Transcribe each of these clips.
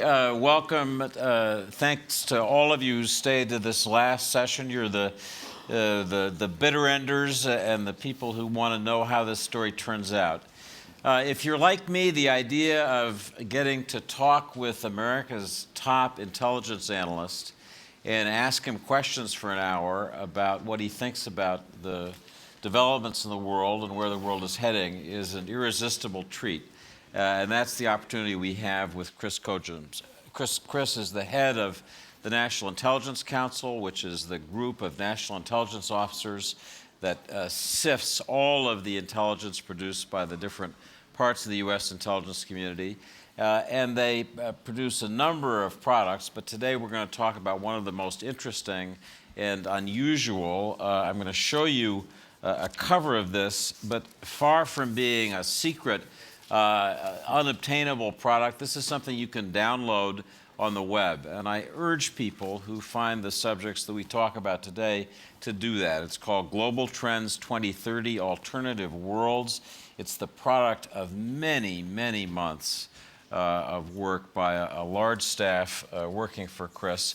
Welcome. Thanks to all of you who stayed to this last session. You're the bitter enders and the people who want to know how this story turns out. If you're like me, the idea of getting to talk with America's top intelligence analyst and ask him questions for an hour about what he thinks about the developments in the world and where the world is heading is an irresistible treat. And that's the opportunity we have with Chris Kojm. Chris is the head of the National Intelligence Council, which is the group of national intelligence officers that sifts all of the intelligence produced by the different parts of the U.S. intelligence community. And they produce a number of products, but today we're going to talk about one of the most interesting and unusual. I'm going to show you a cover of this, but far from being a secret unobtainable product. This is something you can download on the web, and I urge people who find the subjects that we talk about today to do that. It's called Global Trends 2030 Alternative Worlds. It's the product of many, many months of work by a large staff working for Chris.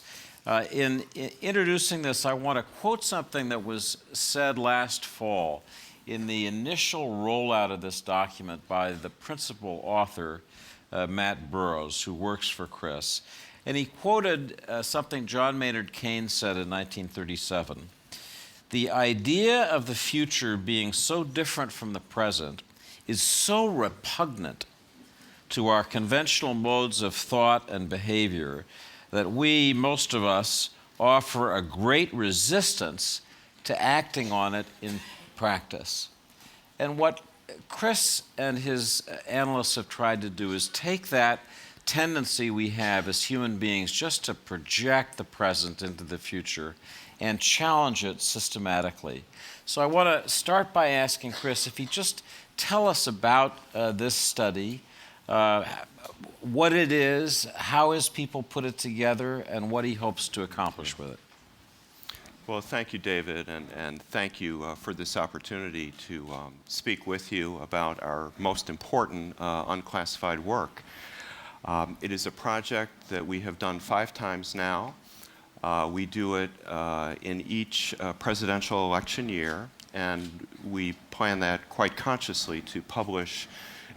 In introducing this, I want to quote something that was said last fall in the initial rollout of this document by the principal author, Matt Burrows, who works for Chris. And he quoted something John Maynard Keynes said in 1937. The idea of the future being so different from the present is so repugnant to our conventional modes of thought and behavior that we, most of us, offer a great resistance to acting on it in practice. And what Chris and his analysts have tried to do is take that tendency we have as human beings just to project the present into the future and challenge it systematically. So I want to start by asking Chris if he just tell us about this study, what it is, how his people put it together, and what he hopes to accomplish with it. Well, thank you, David, and thank you for this opportunity to speak with you about our most important unclassified work. It is a project that we have done 5 times now. We do it in each presidential election year, and we plan that quite consciously to publish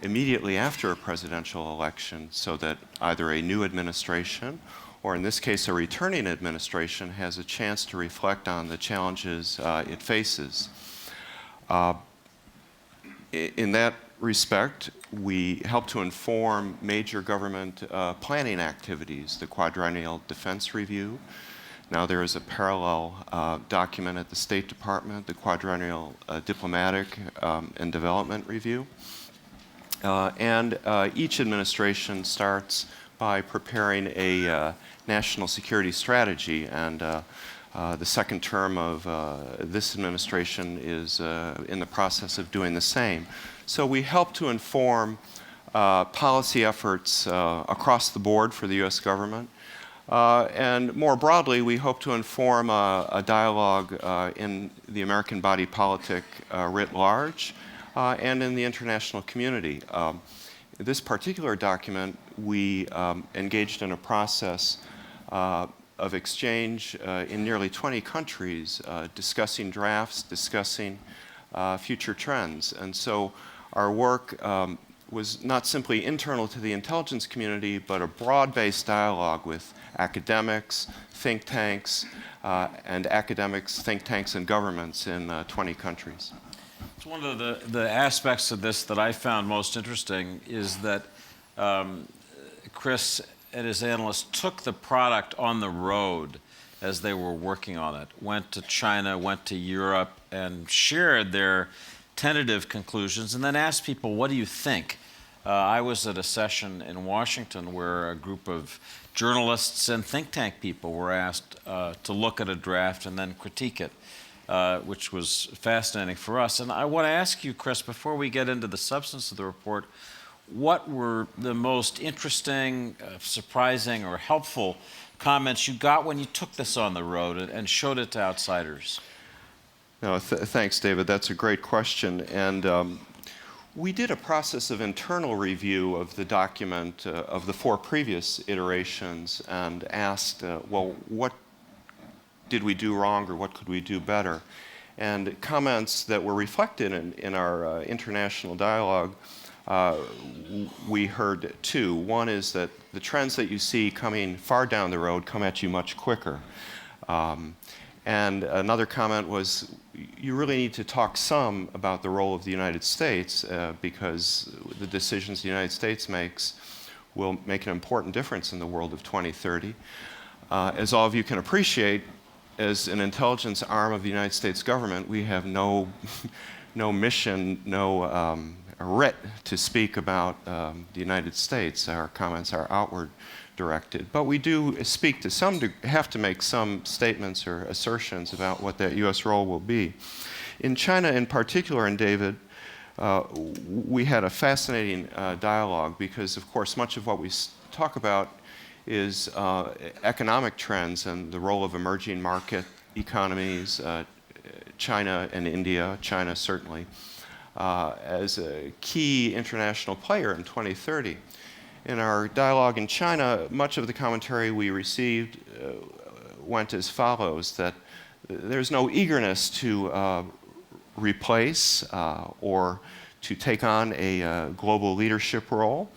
immediately after a presidential election so that either a new administration or in this case, a returning administration has a chance to reflect on the challenges it faces. In that respect, we help to inform major government planning activities, the Quadrennial Defense Review. Now there is a parallel document at the State Department, the Quadrennial Diplomatic and Development Review. And each administration starts by preparing a national security strategy, and the second term of this administration is in the process of doing the same. So we help to inform policy efforts across the board for the U.S. government, and more broadly, we hope to inform a dialogue in the American body politic writ large and in the international community. This particular document, we engaged in a process of exchange in nearly 20 countries, discussing drafts, discussing future trends. And so our work was not simply internal to the intelligence community, but a broad-based dialogue with academics, think tanks, think tanks, and governments in 20 countries. One of the aspects of this that I found most interesting is that Chris and his analysts took the product on the road as they were working on it, went to China, went to Europe, and shared their tentative conclusions, and then asked people, what do you think? I was at a session in Washington where a group of journalists and think tank people were asked to look at a draft and then critique it. Which was fascinating for us. And I want to ask you, Chris, before we get into the substance of the report, what were the most interesting, surprising, or helpful comments you got when you took this on the road and showed it to outsiders? No, thanks, David. That's a great question. And We did a process of internal review of the document of the 4 previous iterations and asked, well, what did we do wrong or what could we do better? And comments that were reflected in our international dialogue, we heard 2. One is that the trends that you see coming far down the road come at you much quicker. And another comment was, you really need to talk some about the role of the United States because the decisions the United States makes will make an important difference in the world of 2030. As all of you can appreciate, as an intelligence arm of the United States government, we have no mission, no writ to speak about the United States. Our comments are outward directed. But we do speak to have to make some statements or assertions about what that U.S. role will be. In China in particular, and David, we had a fascinating dialogue because, of course, much of what we talk about is economic trends and the role of emerging market economies, China and India, China certainly, as a key international player in 2030. In our dialogue in China, much of the commentary we received went as follows, that there's no eagerness to replace or to take on a global leadership role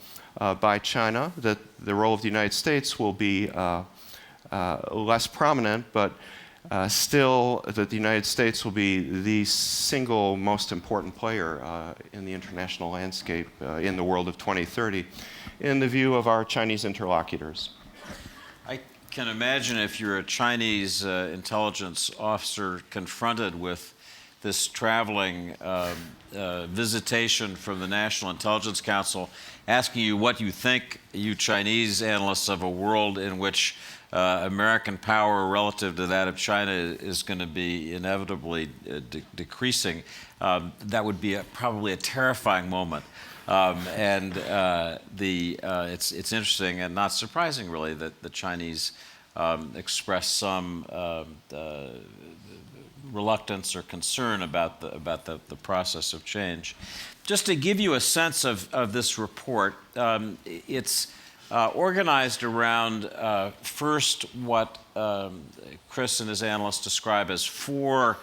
by China, that the role of the United States will be less prominent, but still that the United States will be the single most important player in the international landscape in the world of 2030, in the view of our Chinese interlocutors. I can imagine if you're a Chinese intelligence officer confronted with this traveling visitation from the National Intelligence Council asking you what you think, you Chinese analysts, of a world in which American power relative to that of China is going to be inevitably decreasing, that would be probably a terrifying moment. It's interesting and not surprising, really, that the Chinese express some reluctance or concern about the process of change. Just to give you a sense of this report, it's organized around first what Chris and his analysts describe as 4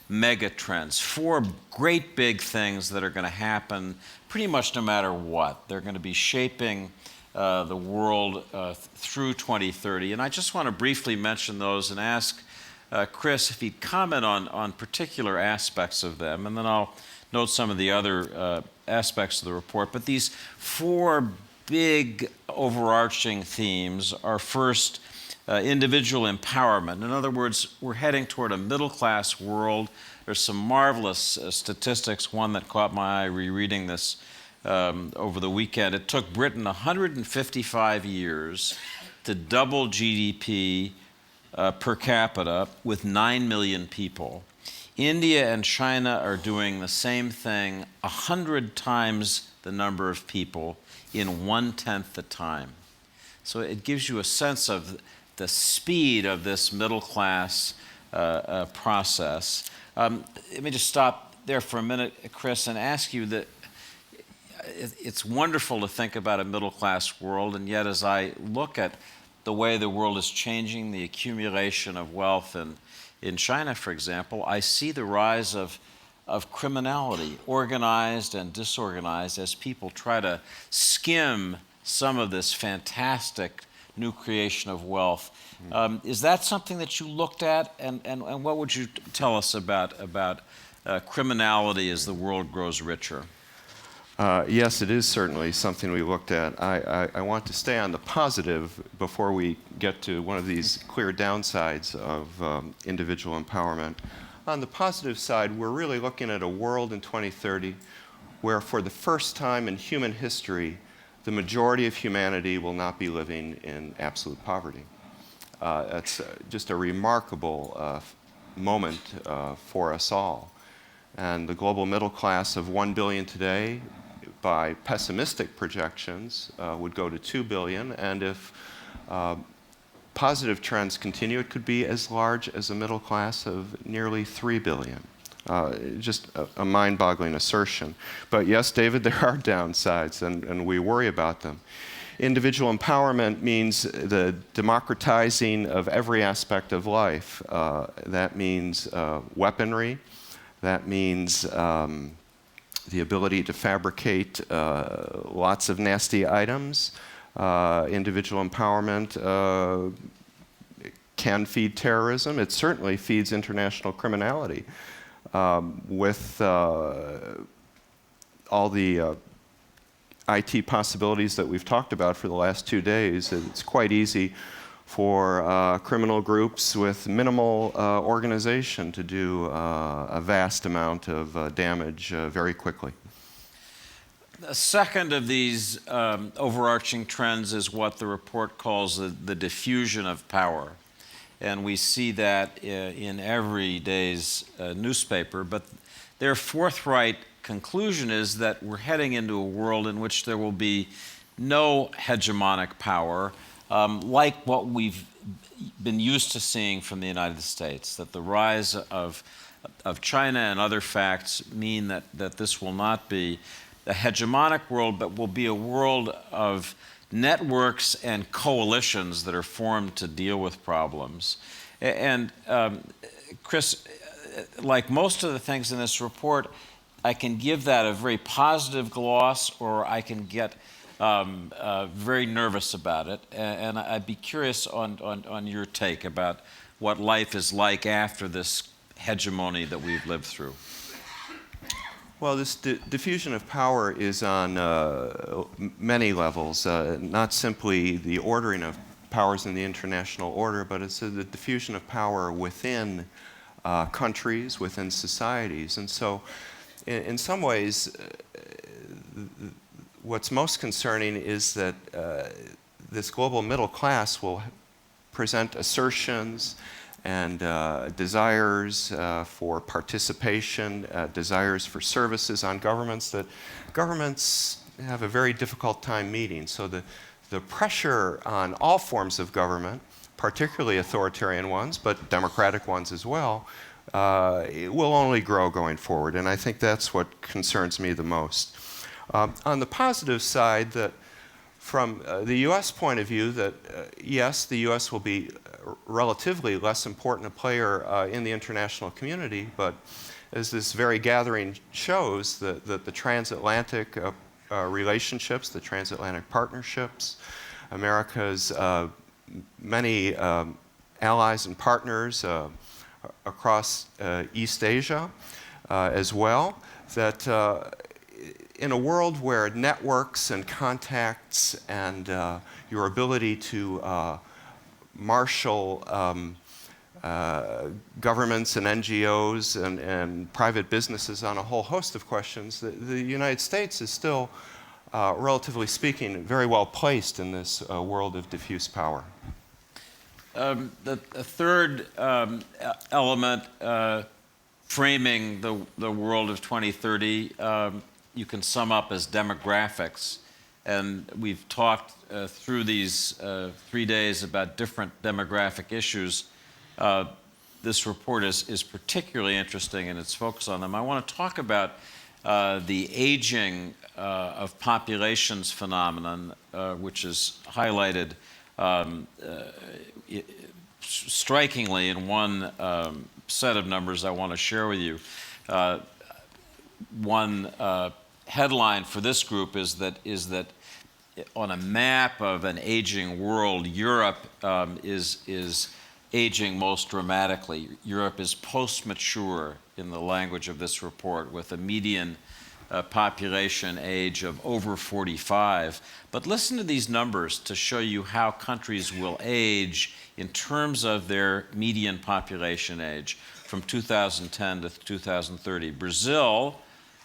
mega trends, 4 great big things that are going to happen pretty much no matter what. They're going to be shaping the world through 2030. And I just want to briefly mention those and ask Chris if he'd comment on particular aspects of them, and then I'll note some of the other aspects of the report. But these 4 big overarching themes are first, individual empowerment. In other words, we're heading toward a middle-class world. There's some marvelous statistics, one that caught my eye rereading this over the weekend. It took Britain 155 years to double GDP per capita with 9 million people. India and China are doing the same thing 100 times the number of people in 1/10 the time. So it gives you a sense of the speed of this middle-class process. Let me just stop there for a minute, Chris, and ask you that it's wonderful to think about a middle-class world, and yet as I look at the way the world is changing, the accumulation of wealth in China, for example, I see the rise of criminality, organized and disorganized, as people try to skim some of this fantastic new creation of wealth. Is that something that you looked at, and what would you tell us about criminality as the world grows richer? Yes, it is certainly something we looked at. I want to stay on the positive before we get to one of these clear downsides of individual empowerment. On the positive side, we're really looking at a world in 2030 where for the first time in human history, the majority of humanity will not be living in absolute poverty. That's just a remarkable moment for us all. And the global middle class of 1 billion today, by pessimistic projections, would go to 2 billion. And if positive trends continue, it could be as large as a middle class of nearly 3 billion. Just a mind-boggling assertion. But yes, David, there are downsides, and we worry about them. Individual empowerment means the democratizing of every aspect of life. That means weaponry. That means the ability to fabricate lots of nasty items. Individual empowerment can feed terrorism. It certainly feeds international criminality. With all the IT possibilities that we've talked about for the last 2 days, it's quite easy for criminal groups with minimal organization to do a vast amount of damage very quickly. The second of these overarching trends is what the report calls the diffusion of power. And we see that in every day's newspaper. But their forthright conclusion is that we're heading into a world in which there will be no hegemonic power, like what we've been used to seeing from the United States, that the rise of China and other facts mean that this will not be a hegemonic world, but will be a world of networks and coalitions that are formed to deal with problems. And Chris, like most of the things in this report, I can give that a very positive gloss, or I can get very nervous about it. And I'd be curious on your take about what life is like after this hegemony that we've lived through. Well, this diffusion of power is on many levels, not simply the ordering of powers in the international order, but it's the diffusion of power within countries, within societies. And so, in some ways, what's most concerning is that this global middle class will present assertions and desires for participation, desires for services on governments that governments have a very difficult time meeting. So the pressure on all forms of government, particularly authoritarian ones, but democratic ones as well, it will only grow going forward. And I think that's what concerns me the most. On the positive side, that from the U.S. point of view, that yes, the U.S. will be relatively less important a player in the international community, but as this very gathering shows, the transatlantic relationships, the transatlantic partnerships, America's many allies and partners across East Asia as well, that in a world where networks and contacts and your ability to marshal governments and NGOs and private businesses on a whole host of questions, the United States is still, relatively speaking, very well placed in this world of diffuse power. The third element framing the world of 2030 you can sum up as demographics. And we've talked through these 3 days about different demographic issues. This report is particularly interesting in its focus on them. I want to talk about the aging of populations phenomenon, which is highlighted strikingly in one set of numbers I want to share with you. One headline for this group is that on a map of an aging world, Europe is aging most dramatically. Europe is post-mature in the language of this report, with a median population age of over 45. But listen to these numbers to show you how countries will age in terms of their median population age from 2010 to 2030. Brazil,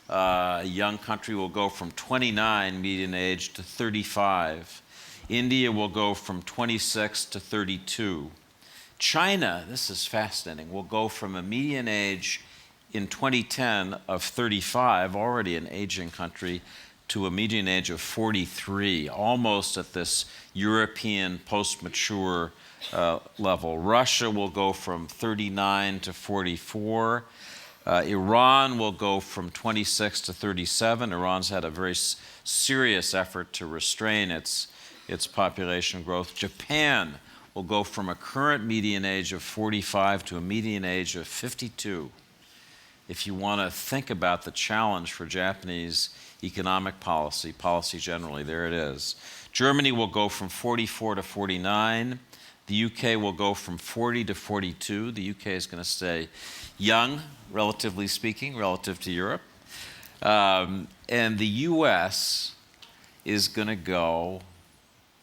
a young country, will go from 29 median age to 35. India will go from 26 to 32. China, this is fascinating, will go from a median age in 2010 of 35, already an aging country, to a median age of 43, almost at this European post-mature level. Russia will go from 39 to 44. Iran will go from 26 to 37. Iran's had a very serious effort to restrain its population growth. Japan will go from a current median age of 45 to a median age of 52. If you want to think about the challenge for Japanese economic policy generally, there it is. Germany will go from 44 to 49. The UK will go from 40 to 42. The UK is going to stay young, relatively speaking, relative to Europe. And the US is going to go,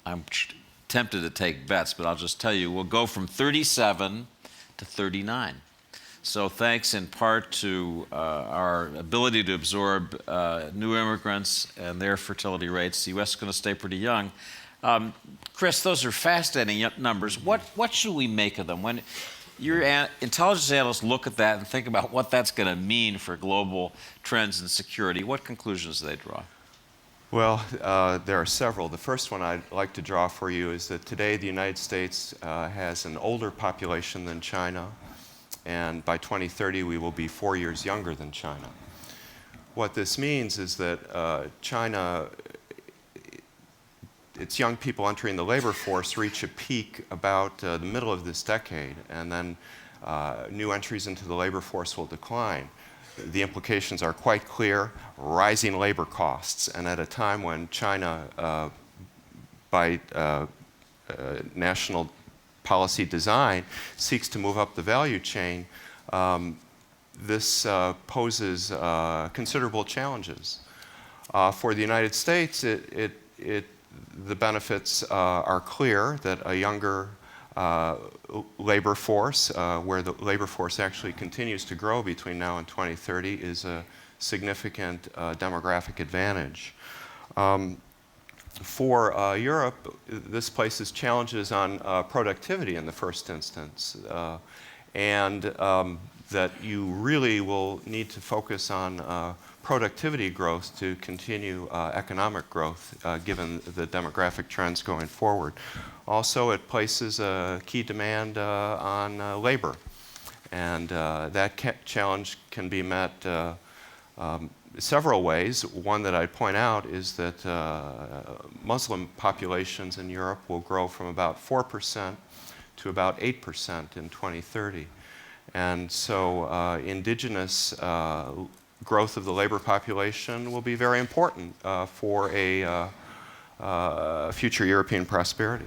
I'm tempted to take bets, but I'll just tell you, we'll go from 37 to 39. So thanks in part to our ability to absorb new immigrants and their fertility rates, the U.S. is going to stay pretty young. Chris, those are fascinating numbers. What should we make of them? When your intelligence analysts look at that and think about what that's going to mean for global trends in security, what conclusions do they draw? Well, there are several. The first one I'd like to draw for you is that today the United States has an older population than China, and by 2030 we will be 4 years younger than China. What this means is that China, its young people entering the labor force reach a peak about the middle of this decade, and then new entries into the labor force will decline. The implications are quite clear: rising labor costs. And at a time when China, by national policy design, seeks to move up the value chain, this poses considerable challenges. For the United States, the benefits are clear, that a younger labor force, where the labor force actually continues to grow between now and 2030, is a significant demographic advantage. For Europe, this places challenges on productivity in the first instance, and that you really will need to focus on productivity growth to continue economic growth, given the demographic trends going forward. Also, it places a key demand on labor, and that challenge can be met several ways. One that I'd point out is that Muslim populations in Europe will grow from about 4% to about 8% in 2030. And so indigenous growth of the labor population will be very important for a future European prosperity.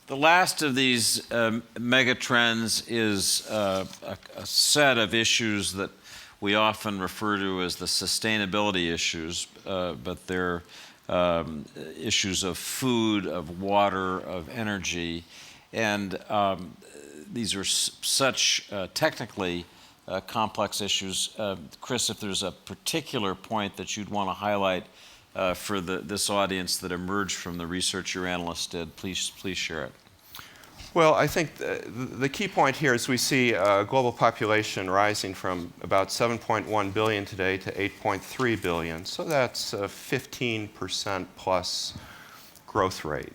The last of these mega trends is a set of issues that we often refer to as the sustainability issues, but they're issues of food, of water, of energy. And these are such technically complex issues. Chris, if there's a particular point that you'd want to highlight for this audience that emerged from the research your analysts did, please share it. Well, I think the key point here is we see global population rising from about 7.1 billion today to 8.3 billion. So that's a 15% plus growth rate.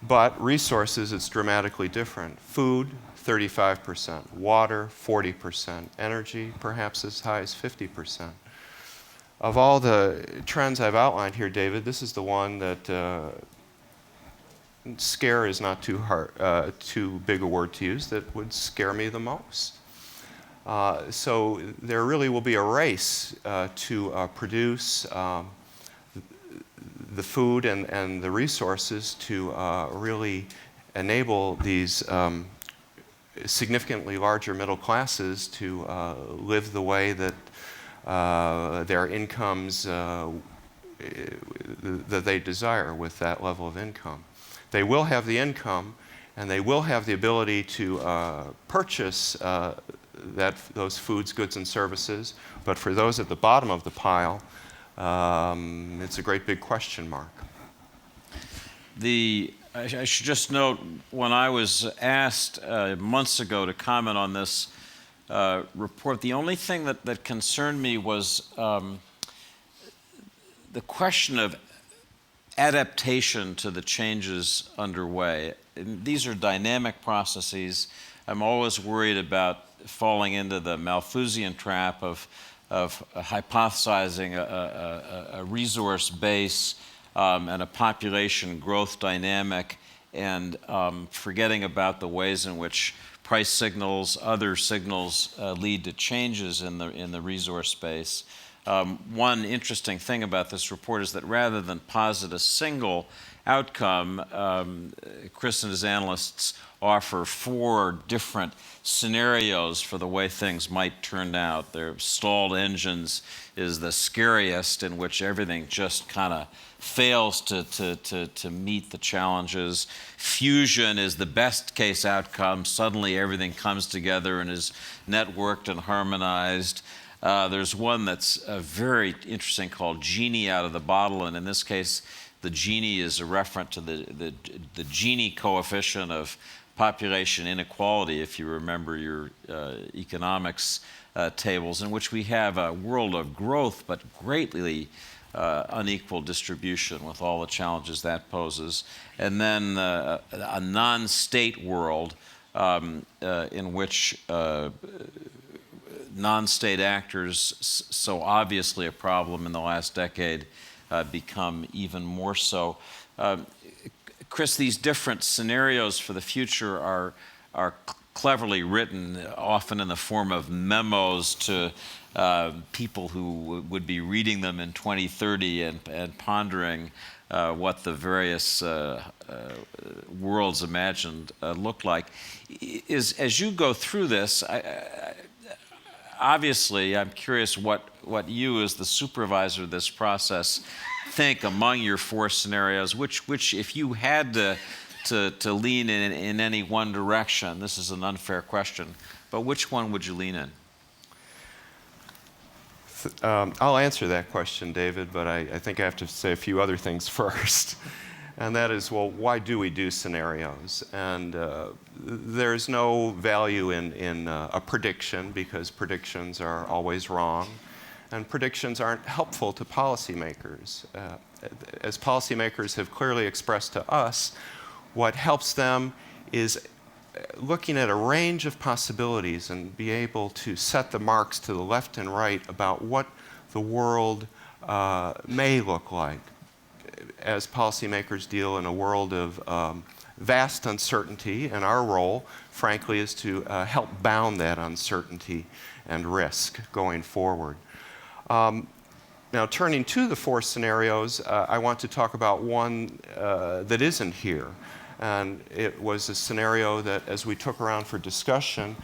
But resources, it's dramatically different. Food, 35%. Water, 40%. Energy, perhaps as high as 50%. Of all the trends I've outlined here, David, this is the one that scare is not too big a word to use, that would scare me the most. So there really will be a race to produce the food and the resources to really enable these significantly larger middle classes to live the way that their incomes that they desire with that level of income. They will have the income, and they will have the ability to purchase those foods, goods, and services. But for those at the bottom of the pile, it's a great big question mark. I should just note, when I was asked months ago to comment on this report, the only thing that concerned me was the question of adaptation to the changes underway. And these are dynamic processes. I'm always worried about falling into the Malthusian trap of hypothesizing a resource base and a population growth dynamic, and forgetting about the ways in which price signals, other signals lead to changes in the resource space. One interesting thing about this report is that rather than posit a single outcome, Chris and his analysts offer 4 different scenarios for the way things might turn out. Their stalled engines is the scariest, in which everything just kind of fails to meet the challenges. Fusion is the best case outcome. Suddenly everything comes together and is networked and harmonized. There's one that's very interesting called Genie out of the bottle, and in this case, the Genie is a reference to the Gini coefficient of population inequality, if you remember your economics tables, in which we have a world of growth but greatly unequal distribution with all the challenges that poses. And then a non-state world in which non-state actors, so obviously a problem in the last decade, become even more so. Chris, these different scenarios for the future are cleverly written, often in the form of memos to people who would be reading them in 2030 and pondering what the various worlds imagined look like. As you go through this, obviously, I'm curious what you, as the supervisor of this process, think among your 4 scenarios. Which, if you had to lean in any one direction, this is an unfair question, but which one would you lean in? I'll answer that question, David, but I think I have to say a few other things first. And that is, well, why do we do scenarios? And there's no value in a prediction, because predictions are always wrong. And predictions aren't helpful to policymakers. As policymakers have clearly expressed to us, what helps them is looking at a range of possibilities and be able to set the marks to the left and right about what the world may look like. As policymakers deal in a world of vast uncertainty, and our role, frankly, is to help bound that uncertainty and risk going forward. Now, turning to the 4 scenarios, I want to talk about one that isn't here. And it was a scenario that, as we took around for discussion,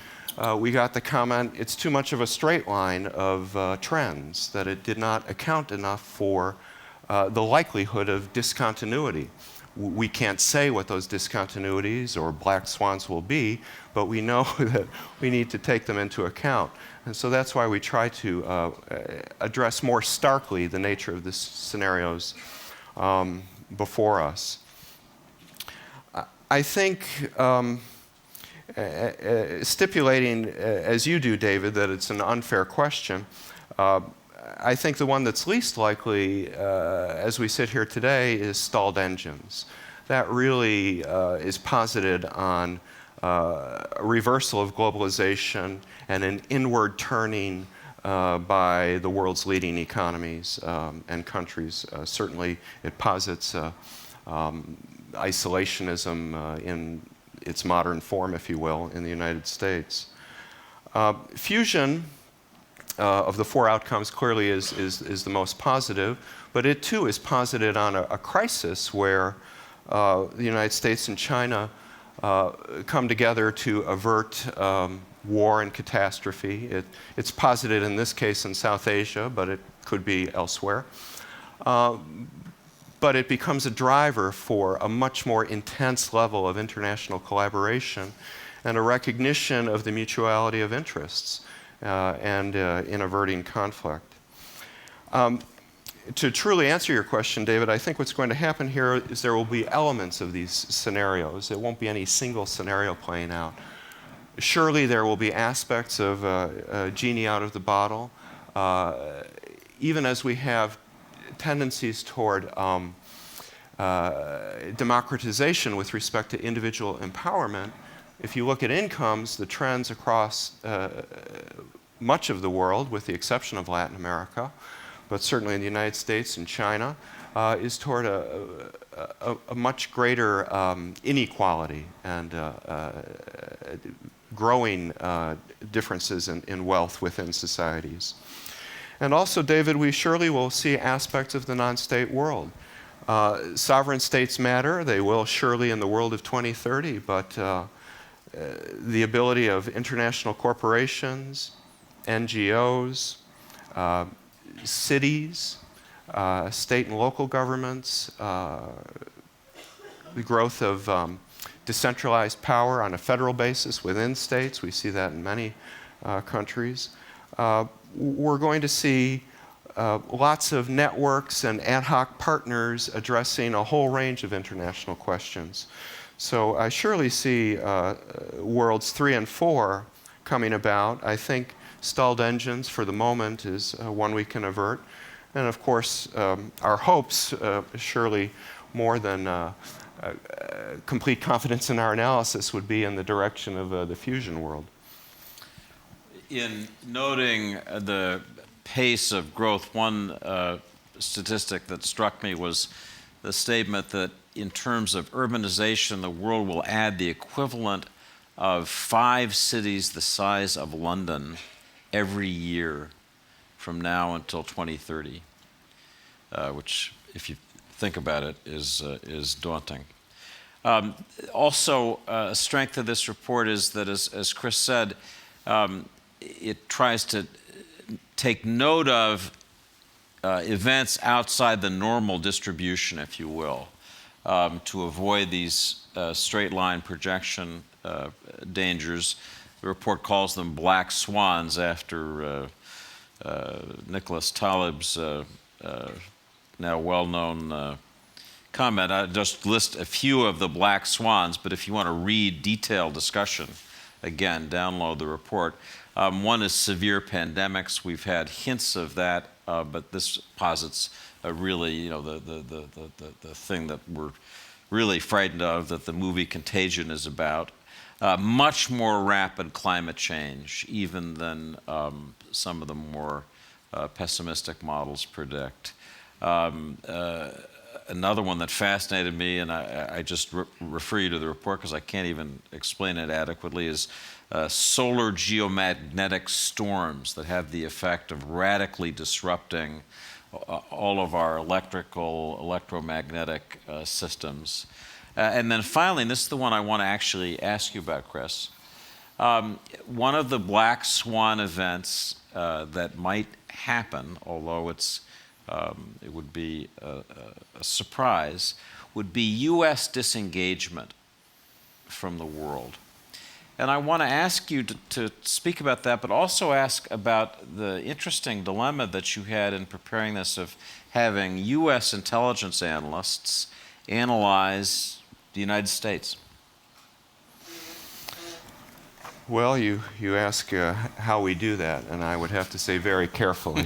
we got the comment, it's too much of a straight line of trends, that it did not account enough for the likelihood of discontinuity. We can't say what those discontinuities or black swans will be, but we know that we need to take them into account. And so that's why we try to address more starkly the nature of the scenarios before us. I think stipulating, as you do, David, that it's an unfair question, I think the one that's least likely, as we sit here today, is stalled engines. That really is posited on a reversal of globalization and an inward turning by the world's leading economies and countries. Certainly, it posits isolationism in its modern form, if you will, in the United States. Fusion of the 4 outcomes clearly is the most positive, but it too is posited on a crisis where the United States and China come together to avert war and catastrophe. It's posited in this case in South Asia, but it could be elsewhere. But it becomes a driver for a much more intense level of international collaboration and a recognition of the mutuality of interests and in averting conflict. To truly answer your question, David, I think what's going to happen here is there will be elements of these scenarios. It won't be any single scenario playing out. Surely there will be aspects of Genie out of the bottle, even as we have tendencies toward democratization with respect to individual empowerment. if you look at incomes, the trends across much of the world, with the exception of Latin America, but certainly in the United States and China, is toward a much greater inequality and growing differences in wealth within societies. And also, David, we surely will see aspects of the non-state world. Sovereign states matter. They will surely in the world of 2030, but the ability of international corporations, NGOs, cities, state and local governments, the growth of decentralized power on a federal basis within states. We see that in many countries. We're going to see lots of networks and ad hoc partners addressing a whole range of international questions. So I surely see worlds 3 and 4 coming about. I think stalled engines for the moment is one we can avert. And of course, our hopes, surely more than complete confidence in our analysis, would be in the direction of the fusion world. In noting the pace of growth, one statistic that struck me was the statement that in terms of urbanization, the world will add the equivalent of 5 cities the size of London every year from now until 2030, which, if you think about it, is daunting. Also, a strength of this report is that, as Chris said, it tries to take note of events outside the normal distribution, if you will, to avoid these straight line projection dangers. The report calls them black swans after Nicholas Taleb's now well-known comment. I just list a few of the black swans, but if you want to read detailed discussion, again, download the report. One is severe pandemics. We've had hints of that, but this posits really, the thing that we're really frightened of, that the movie Contagion is about. Much more rapid climate change, even than some of the more pessimistic models predict. Another one that fascinated me, and I just refer you to the report because I can't even explain it adequately, is solar geomagnetic storms that have the effect of radically disrupting all of our electromagnetic systems. And then finally, and this is the one I want to actually ask you about, Chris, one of the black swan events that might happen, although it would be a surprise, would be U.S. disengagement from the world. And I want to ask you to speak about that, but also ask about the interesting dilemma that you had in preparing this of having U.S. intelligence analysts analyze the United States. Well, you ask how we do that, and I would have to say very carefully.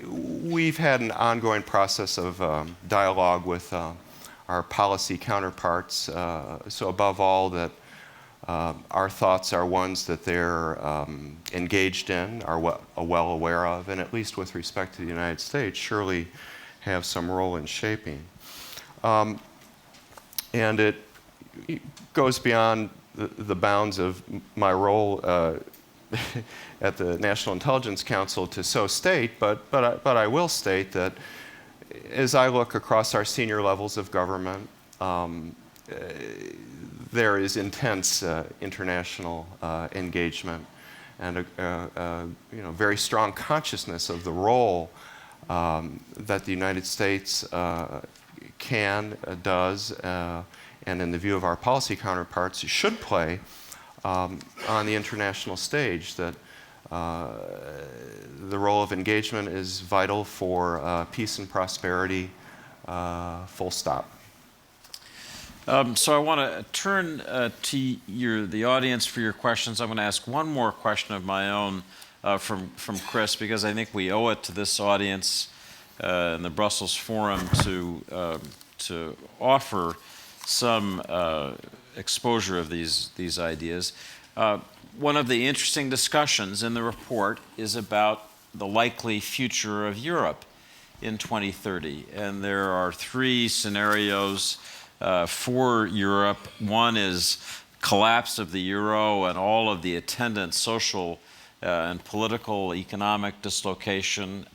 We've had an ongoing process of dialogue with our policy counterparts, so above all that our thoughts are ones that they're engaged in, are well aware of, and at least with respect to the United States, surely have some role in shaping. And it goes beyond the bounds of my role at the National Intelligence Council to so state, but I will state that as I look across our senior levels of government, there is intense international engagement and a very strong consciousness of the role that the United States does, and in the view of our policy counterparts, should play on the international stage, that the role of engagement is vital for peace and prosperity, full stop. So I want to turn to the audience for your questions. I'm going to ask one more question of my own from Chris, because I think we owe it to this audience in the Brussels Forum to offer some exposure of these ideas. One of the interesting discussions in the report is about the likely future of Europe in 2030. And there are three scenarios for Europe. One is collapse of the euro and all of the attendant social and political, economic dislocation.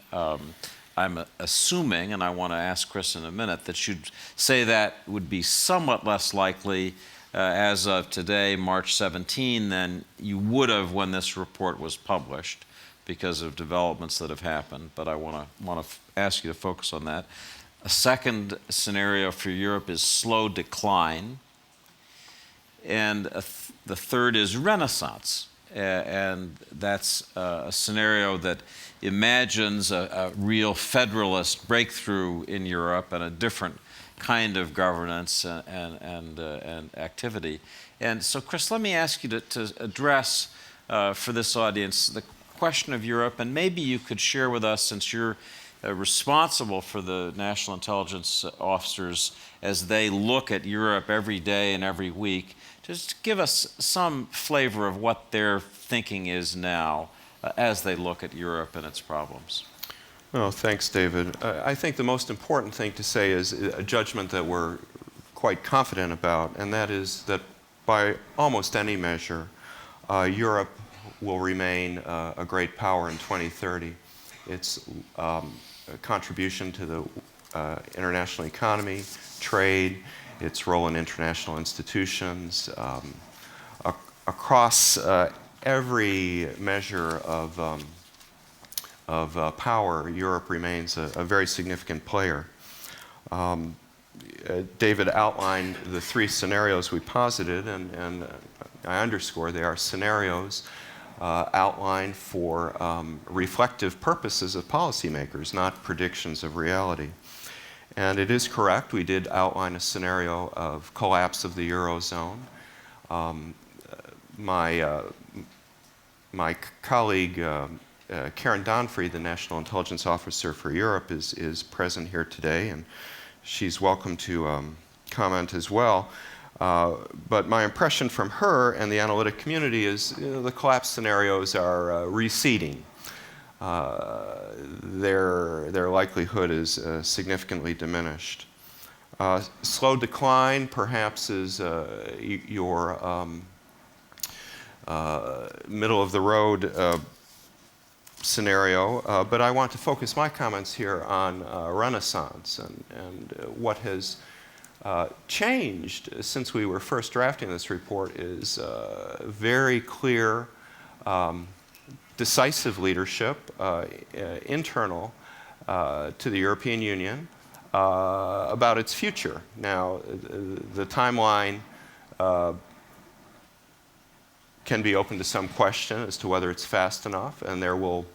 I'm assuming, and I want to ask Chris in a minute, that you'd say that would be somewhat less likely as of today, March 17, than you would have when this report was published because of developments that have happened. But I want to ask you to focus on that. A second scenario for Europe is slow decline. And the third is renaissance. And that's a scenario that imagines a real federalist breakthrough in Europe and a different kind of governance and activity. And so, Chris, let me ask you to address for this audience the question of Europe, and maybe you could share with us, since you're responsible for the national intelligence officers as they look at Europe every day and every week, just give us some flavor of what their thinking is now as they look at Europe and its problems. Well, thanks, David. I think the most important thing to say is a judgment that we're quite confident about, and that is that by almost any measure, Europe will remain a great power in 2030. Its contribution to the international economy, trade, its role in international institutions, across every measure of power, Europe remains a very significant player. David outlined the three scenarios we posited, and I underscore they are scenarios outlined for reflective purposes of policymakers, not predictions of reality. And it is correct, we did outline a scenario of collapse of the Eurozone. My colleague, Karen Donfrey, the National Intelligence Officer for Europe, is present here today, and she's welcome to comment as well. But my impression from her and the analytic community is the collapse scenarios are receding. Their likelihood is significantly diminished. Slow decline perhaps is your middle of the road scenario, but I want to focus my comments here on Renaissance and what has changed since we were first drafting this report is very clear, decisive leadership, internal to the European Union about its future. Now, the timeline can be open to some question as to whether it's fast enough, and there will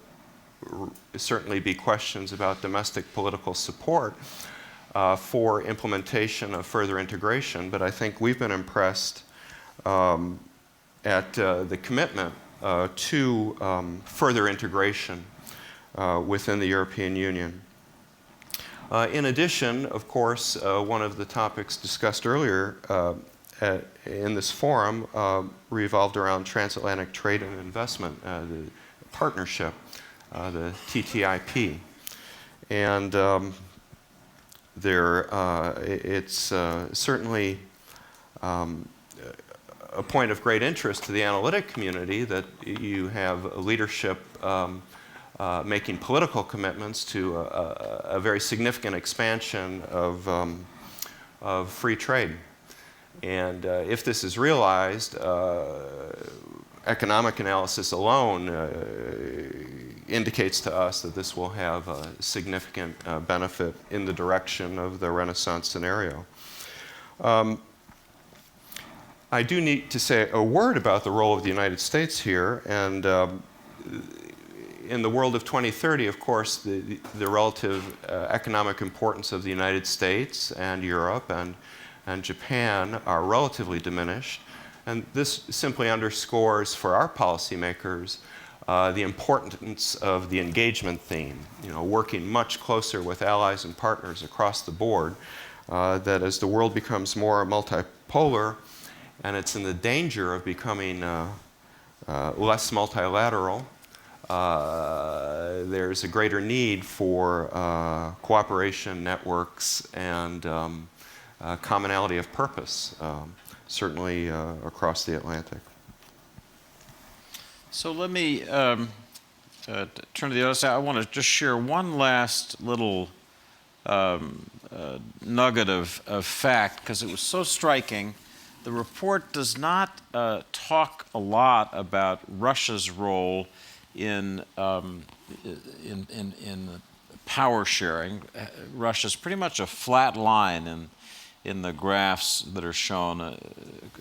certainly be questions about domestic political support for implementation of further integration, but I think we've been impressed at the commitment to further integration within the European Union. In addition, of course, one of the topics discussed earlier in this forum revolved around transatlantic trade and investment, the partnership, the TTIP. And it's certainly a point of great interest to the analytic community that you have leadership making political commitments to a very significant expansion of free trade. And if this is realized, economic analysis alone indicates to us that this will have a significant benefit in the direction of the Renaissance scenario. I do need to say a word about the role of the United States here, and in the world of 2030, of course, the relative economic importance of the United States and Europe and Japan are relatively diminished. And this simply underscores for our policymakers the importance of the engagement theme, working much closer with allies and partners across the board that as the world becomes more multipolar, and it's in the danger of becoming less multilateral, there's a greater need for cooperation, networks, and commonality of purpose, certainly across the Atlantic. So let me turn to the other side. I want to just share one last little nugget of fact, because it was so striking. The report does not talk a lot about Russia's role in power sharing. Russia's pretty much a flat line in the graphs that are shown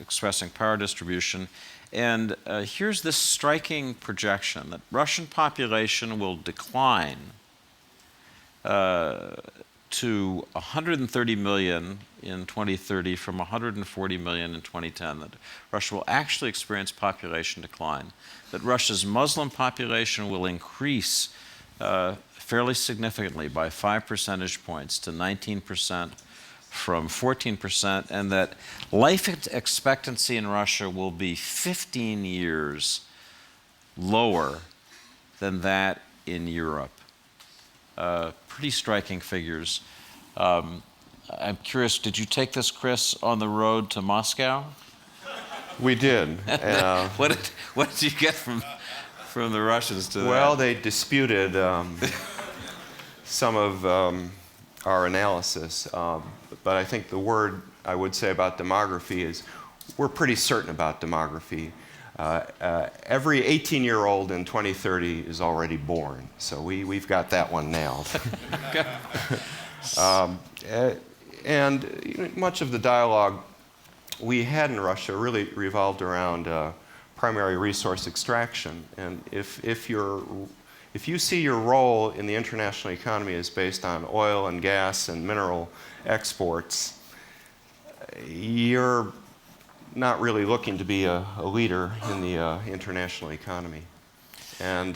expressing power distribution. And here's this striking projection that Russian population will decline to 130 million in 2030 from 140 million in 2010, that Russia will actually experience population decline, that Russia's Muslim population will increase fairly significantly by 5 percentage points to 19% from 14%, and that life expectancy in Russia will be 15 years lower than that in Europe. Pretty striking figures. I'm curious, did you take this, Chris, on the road to Moscow? We did. What did you get from the Russians to that? Well, they disputed some of our analysis, but I think the word I would say about demography is we're pretty certain about demography. Every 18-year-old in 2030 is already born, so we've got that one nailed. And much of the dialogue we had in Russia really revolved around primary resource extraction. And if you see your role in the international economy is based on oil and gas and mineral exports, you're not really looking to be a leader in the international economy. And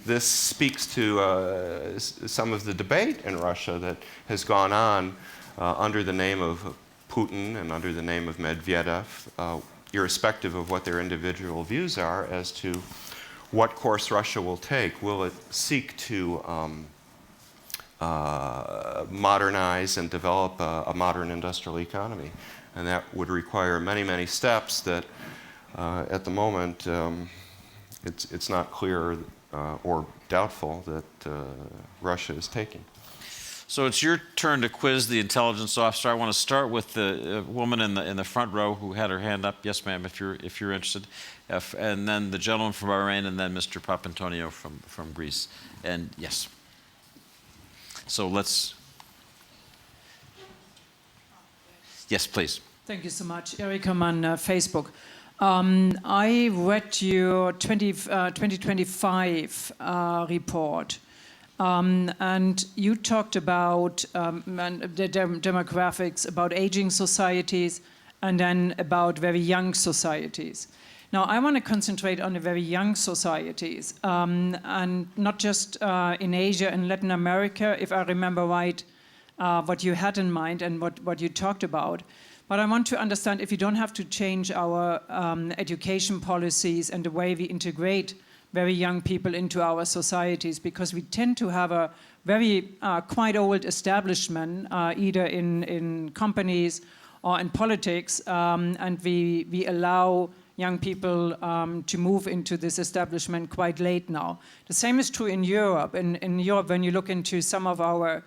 this speaks to some of the debate in Russia that has gone on under the name of Putin and under the name of Medvedev, irrespective of what their individual views are as to what course Russia will take. Will it seek to modernize and develop a modern industrial economy? And that would require many, many steps that at the moment it's not clear or doubtful that Russia is taking. So it's your turn to quiz the intelligence officer. I want to start with the woman in the front row who had her hand up. Yes, ma'am, if you're interested. And then the gentleman from Bahrain, and then Mr. Papantonio from Greece. And yes. So let's. Yes, please. Thank you so much. Erika on Facebook. I read your 2025 report, and you talked about the demographics, about aging societies, and then about very young societies. Now, I want to concentrate on the very young societies, and not just in Asia and Latin America, if I remember right, what you had in mind and what you talked about. But I want to understand if you don't have to change our education policies and the way we integrate very young people into our societies, because we tend to have a very quite old establishment, either in companies or in politics, and we allow young people to move into this establishment quite late now. The same is true in Europe. In Europe, when you look into some of our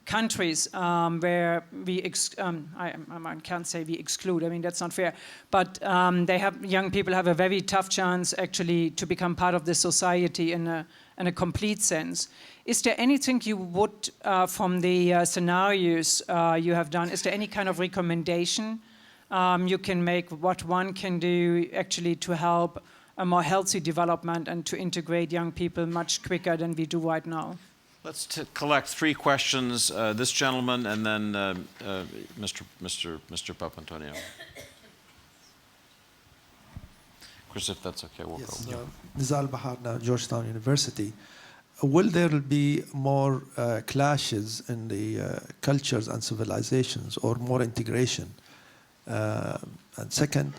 countries where we, I can't say we exclude, I mean, that's not fair, but young people have a very tough chance actually to become part of the society in a complete sense. Is there anything you would, from the scenarios you have done, is there any kind of recommendation you can make what one can do actually to help a more healthy development and to integrate young people much quicker than we do right now? Let's collect 3 questions. This gentleman, and then Mr. Papantonio. Chris, if that's okay, we'll go. Nizal Bahar, Georgetown University. will there be more clashes in the cultures and civilizations, or more integration? And second,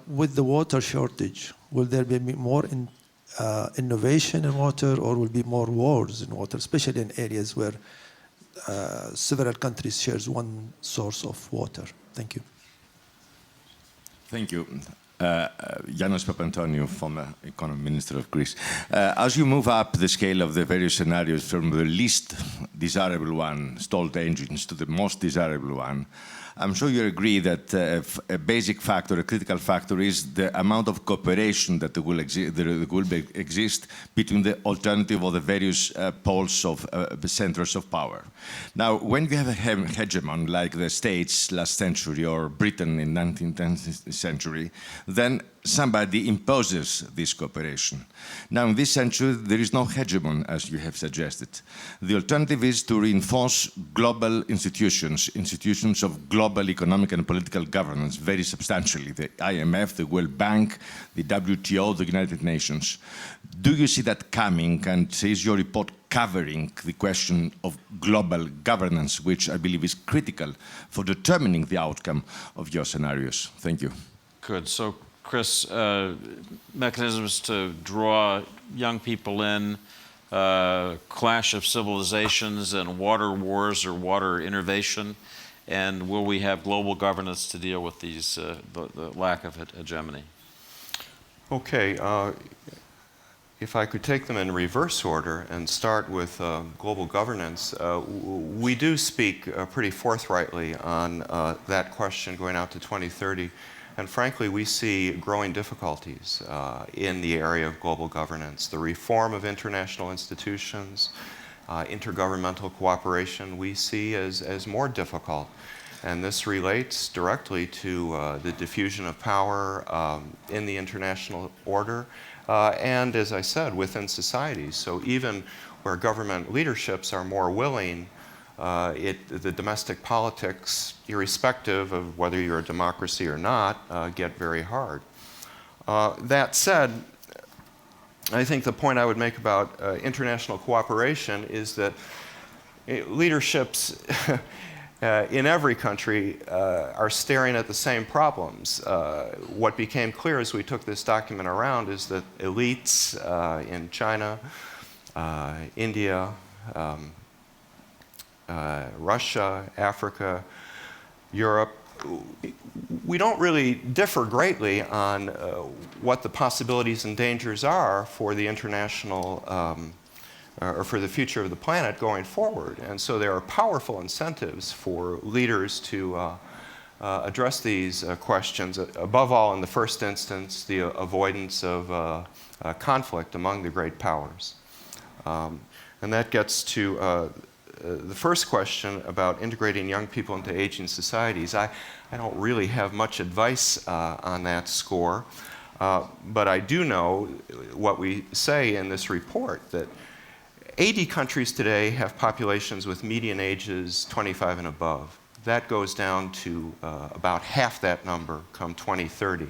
with the water shortage, will there be more innovation in water, or will be more wars in water, especially in areas where several countries share one source of water? Thank you. Thank you. Yanos Papantonio, former Economy Minister of Greece. As you move up the scale of the various scenarios from the least desirable one, stalled engines, to the most desirable one, I'm sure you agree that a basic factor, a critical factor, is the amount of cooperation that will exist between the alternative or the various poles of the centers of power. Now, when you have a hegemon like the States last century or Britain in 19th century, then somebody imposes this cooperation. Now, in this century, there is no hegemon, as you have suggested. The alternative is to reinforce global institutions, institutions of global economic and political governance very substantially, the IMF, the World Bank, the WTO, the United Nations. Do you see that coming, and is your report covering the question of global governance, which I believe is critical for determining the outcome of your scenarios? Thank you. Good. So, Chris, mechanisms to draw young people in, clash of civilizations and water wars or water innovation, and will we have global governance to deal with these, the lack of hegemony? Okay. If I could take them in reverse order and start with global governance, we do speak pretty forthrightly on that question going out to 2030. And frankly, we see growing difficulties in the area of global governance. The reform of international institutions, intergovernmental cooperation, we see as more difficult. And this relates directly to the diffusion of power in the international order, and, as I said, within societies. So even where government leaderships are more willing, the domestic politics, irrespective of whether you're a democracy or not, get very hard. That said, I think the point I would make about international cooperation is that leaderships in every country are staring at the same problems. What became clear as we took this document around is that elites in China, India, Russia, Africa, Europe, we don't really differ greatly on what the possibilities and dangers are for the international or for the future of the planet going forward. And so there are powerful incentives for leaders to address these questions, above all, in the first instance, the avoidance of conflict among the great powers. And that gets to the first question about integrating young people into aging societies. I don't really have much advice on that score, but I do know what we say in this report, that 80 countries today have populations with median ages 25 and above. That goes down to about half that number come 2030.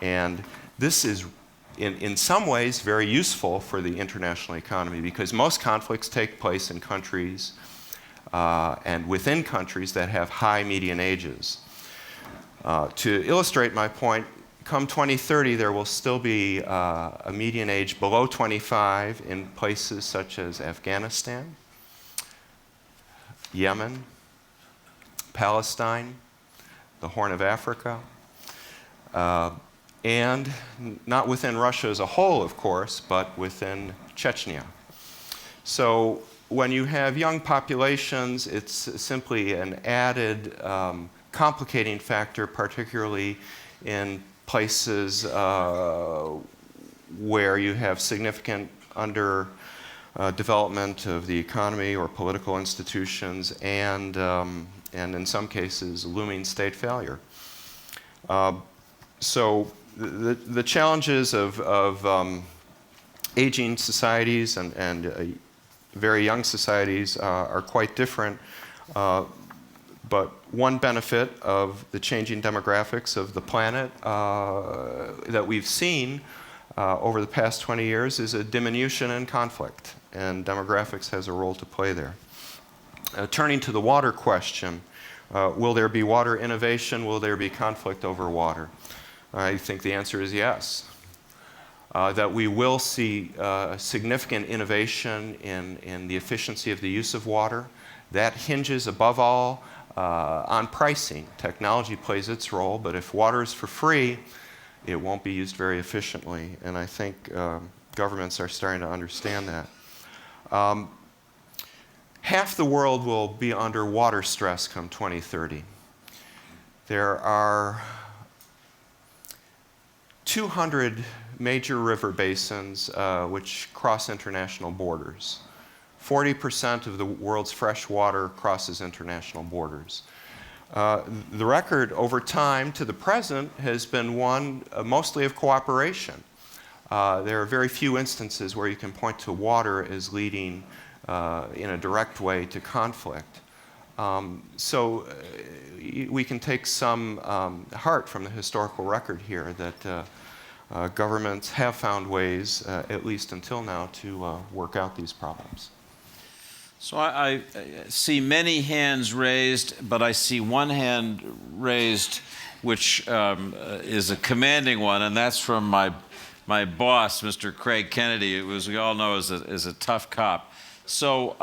And this is in some ways very useful for the international economy, because most conflicts take place in countries and within countries that have high median ages. To illustrate my point, come 2030 there will still be a median age below 25 in places such as Afghanistan, Yemen, Palestine, the Horn of Africa, and not within Russia as a whole, of course, but within Chechnya. So when you have young populations, it's simply an added complicating factor, particularly in places where you have significant development of the economy or political institutions, and in some cases, looming state failure. So the challenges of aging societies and very young societies are quite different, but one benefit of the changing demographics of the planet that we've seen over the past 20 years is a diminution in conflict, and demographics has a role to play there. Turning to the water question, will there be water innovation? Will there be conflict over water? I think the answer is yes. That we will see significant innovation in the efficiency of the use of water. That hinges above all on pricing. Technology plays its role, but if water is for free, it won't be used very efficiently. And I think governments are starting to understand that. Half the world will be under water stress come 2030. There are 200 major river basins which cross international borders. 40% of the world's fresh water crosses international borders. The record over time to the present has been one mostly of cooperation. There are very few instances where you can point to water as leading in a direct way to conflict. So we can take some heart from the historical record here that governments have found ways, at least until now, to work out these problems. So I see many hands raised, but I see one hand raised which is a commanding one, and that's from my boss, Mr. Craig Kennedy, who, as we all know, is a tough cop. So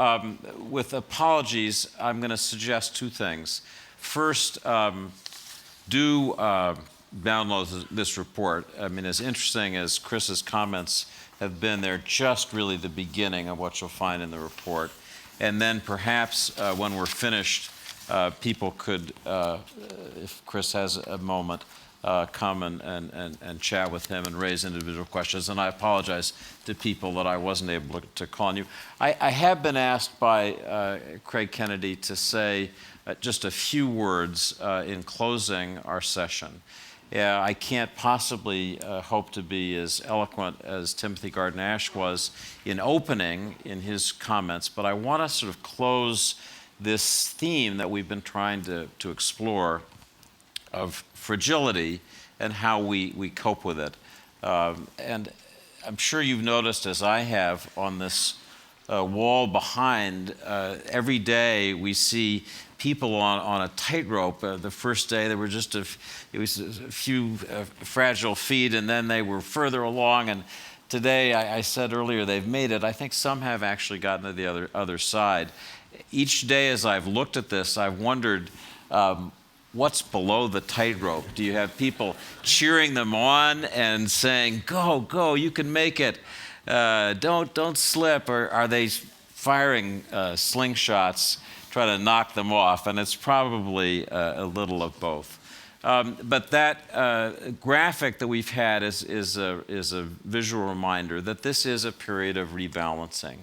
with apologies, I'm going to suggest two things. First, do download this report. I mean, as interesting as Chris's comments have been, they're just really the beginning of what you'll find in the report. And then perhaps when we're finished, people could, if Chris has a moment, come and chat with him and raise individual questions. And I apologize to people that I wasn't able to call on you. I have been asked by Craig Kennedy to say just a few words in closing our session. I can't possibly hope to be as eloquent as Timothy Garton-Ash was in opening in his comments, but I want to sort of close this theme that we've been trying to explore of fragility and how we cope with it. And I'm sure you've noticed, as I have, on this wall behind, every day we see people on a tightrope. The first day there were just it was a few fragile feet, and then they were further along. And today, I said earlier, they've made it. I think some have actually gotten to the other side. Each day as I've looked at this, I've wondered, what's below the tightrope? Do you have people cheering them on and saying, "Go, go, you can make it. Don't slip," or are they firing slingshots, try to knock them off? And it's probably a little of both. But that graphic that we've had is a visual reminder that this is a period of rebalancing.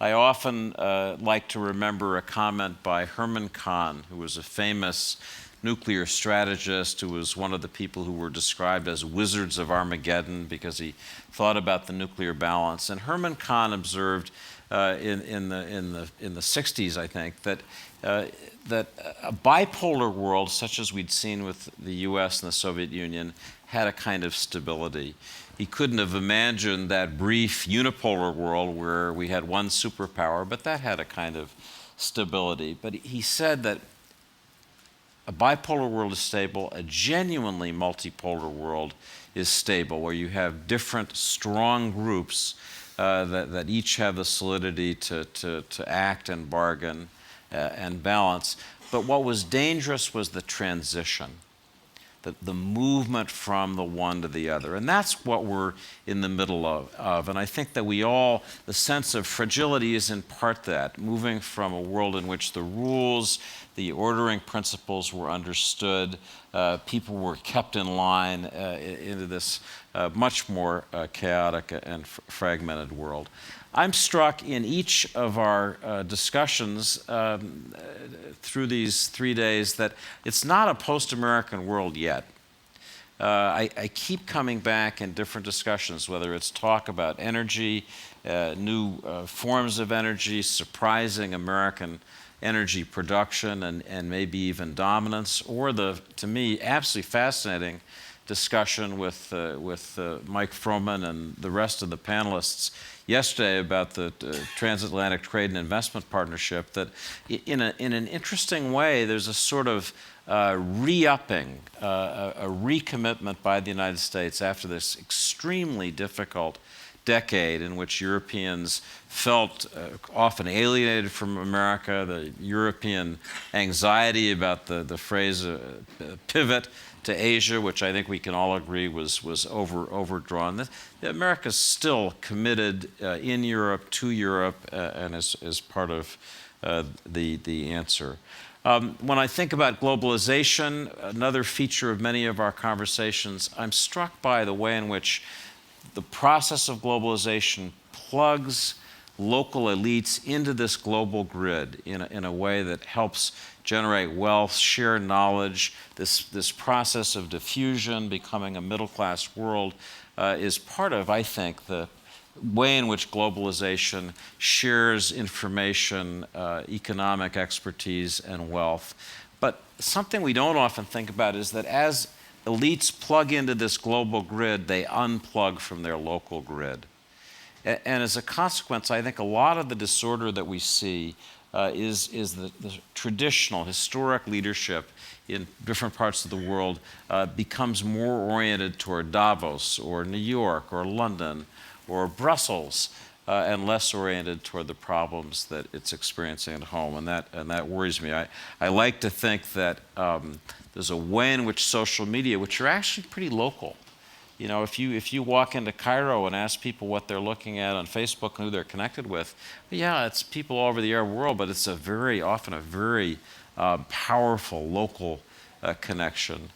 I often like to remember a comment by Herman Kahn, who was a famous nuclear strategist, who was one of the people who were described as wizards of Armageddon because he thought about the nuclear balance. And Herman Kahn observed in the 60s, I think, that a bipolar world such as we'd seen with the US and the Soviet Union had a kind of stability. He couldn't have imagined that brief unipolar world where we had one superpower, but that had a kind of stability. But he said that a bipolar world is stable, a genuinely multipolar world is stable, where you have different strong groups that each have the solidity to act and bargain and balance. But what was dangerous was the transition, the movement from the one to the other. And that's what we're in the middle of. And I think that the sense of fragility is in part that, moving from a world in which the rules, the ordering principles were understood, people were kept in line into this much more chaotic and fragmented world. I'm struck in each of our discussions through these 3 days that it's not a post-American world yet. I keep coming back in different discussions, whether it's talk about energy, new forms of energy, surprising American energy production and maybe even dominance, or to me, absolutely fascinating discussion with Mike Froman and the rest of the panelists yesterday about the Transatlantic Trade and Investment Partnership, that in an interesting way, there's a sort of re-upping, a recommitment by the United States after this extremely difficult decade in which Europeans felt often alienated from America, the European anxiety about the phrase pivot to Asia, which I think we can all agree was overdrawn. America's still committed in Europe, to Europe, and is part of the answer. When I think about globalization, another feature of many of our conversations, I'm struck by the way in which the process of globalization plugs local elites into this global grid in a way that helps generate wealth, share knowledge. This process of diffusion, becoming a middle-class world, is part of, I think, the way in which globalization shares information, economic expertise, and wealth. But something we don't often think about is that as elites plug into this global grid, they unplug from their local grid. And as a consequence, I think a lot of the disorder that we see is the traditional, historic leadership in different parts of the world becomes more oriented toward Davos or New York or London or Brussels, and less oriented toward the problems that it's experiencing at home, and that worries me. I like to think that there's a way in which social media, which are actually pretty local. You know, if you walk into Cairo and ask people what they're looking at on Facebook and who they're connected with, yeah, it's people all over the Arab world, but it's often a very powerful local connection.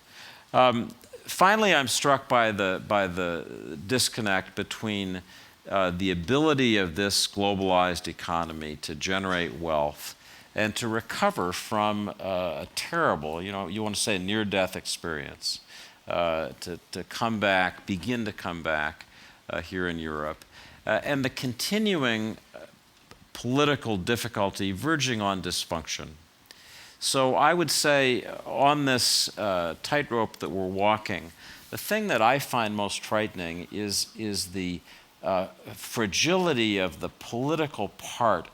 Finally, I'm struck by the disconnect between the ability of this globalized economy to generate wealth and to recover from a terrible, you want to say near-death experience, to come back, begin to come back here in Europe, and the continuing political difficulty verging on dysfunction. So I would say on this tightrope that we're walking, the thing that I find most frightening is the fragility of the political part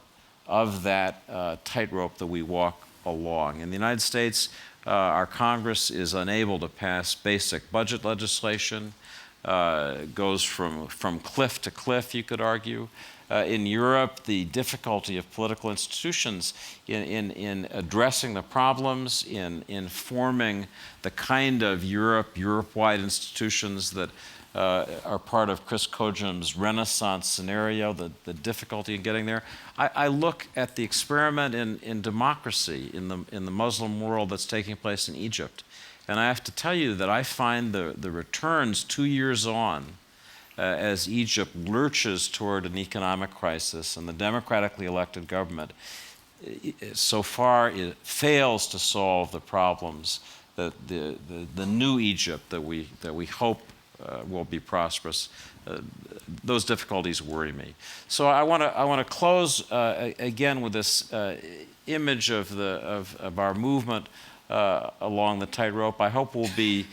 of that tightrope that we walk along. In the United States, our Congress is unable to pass basic budget legislation, goes from cliff to cliff, you could argue. In Europe, the difficulty of political institutions in addressing the problems, in forming the kind of Europe-wide institutions that are part of Chris Kojm's Renaissance scenario, the difficulty in getting there. I look at the experiment in democracy in the Muslim world that's taking place in Egypt. And I have to tell you that I find the returns 2 years on, as Egypt lurches toward an economic crisis and the democratically elected government, so far it fails to solve the problems that the new Egypt that we hope will be prosperous. Those difficulties worry me. So I want to close again with this image of our movement along the tightrope. I hope we'll be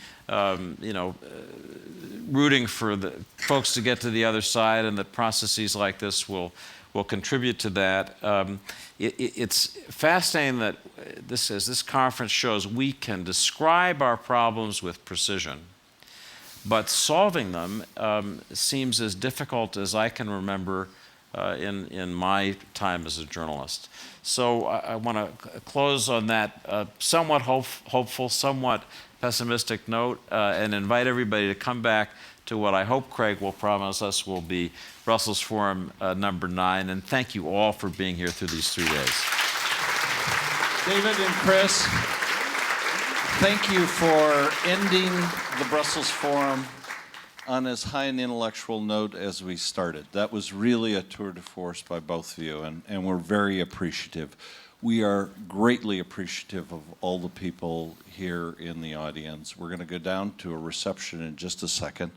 rooting for the folks to get to the other side, and that processes like this will contribute to that. It's fascinating that this conference shows we can describe our problems with precision, but solving them seems as difficult as I can remember in my time as a journalist. So I want to close on that somewhat hopeful, somewhat pessimistic note, and invite everybody to come back to what I hope Craig will promise us will be Brussels Forum number 9. And thank you all for being here through these 3 days. David and Chris, thank you for ending the Brussels Forum on as high an intellectual note as we started. That was really a tour de force by both of you, and we're very appreciative. We are greatly appreciative of all the people here in the audience. We're going to go down to a reception in just a second.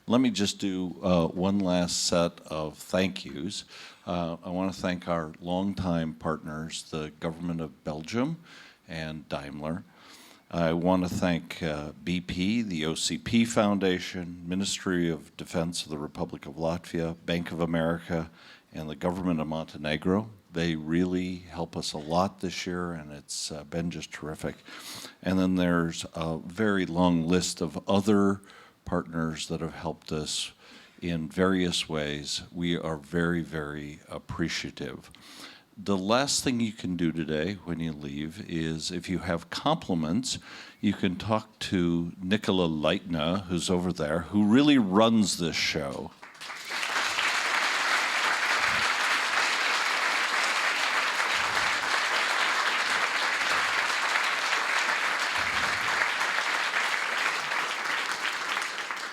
Let me just do one last set of thank yous. I want to thank our longtime partners, the government of Belgium and Daimler. I want to thank BP, the OCP Foundation, Ministry of Defense of the Republic of Latvia, Bank of America, and the government of Montenegro. They really help us a lot this year, and it's been just terrific. And then there's a very long list of other partners that have helped us in various ways. We are very, very appreciative. The last thing you can do today when you leave is, if you have compliments, you can talk to Nicola Leitner, who's over there, who really runs this show.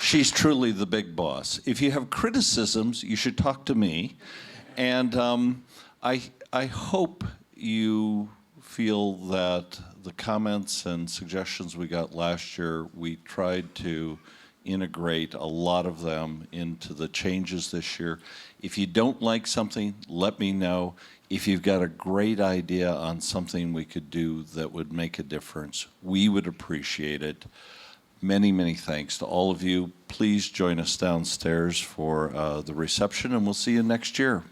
She's truly the big boss. If you have criticisms, you should talk to me. And I hope you feel that the comments and suggestions we got last year, we tried to integrate a lot of them into the changes this year. If you don't like something, let me know. If you've got a great idea on something we could do that would make a difference, we would appreciate it. Many, many thanks to all of you. Please join us downstairs for the reception, and we'll see you next year.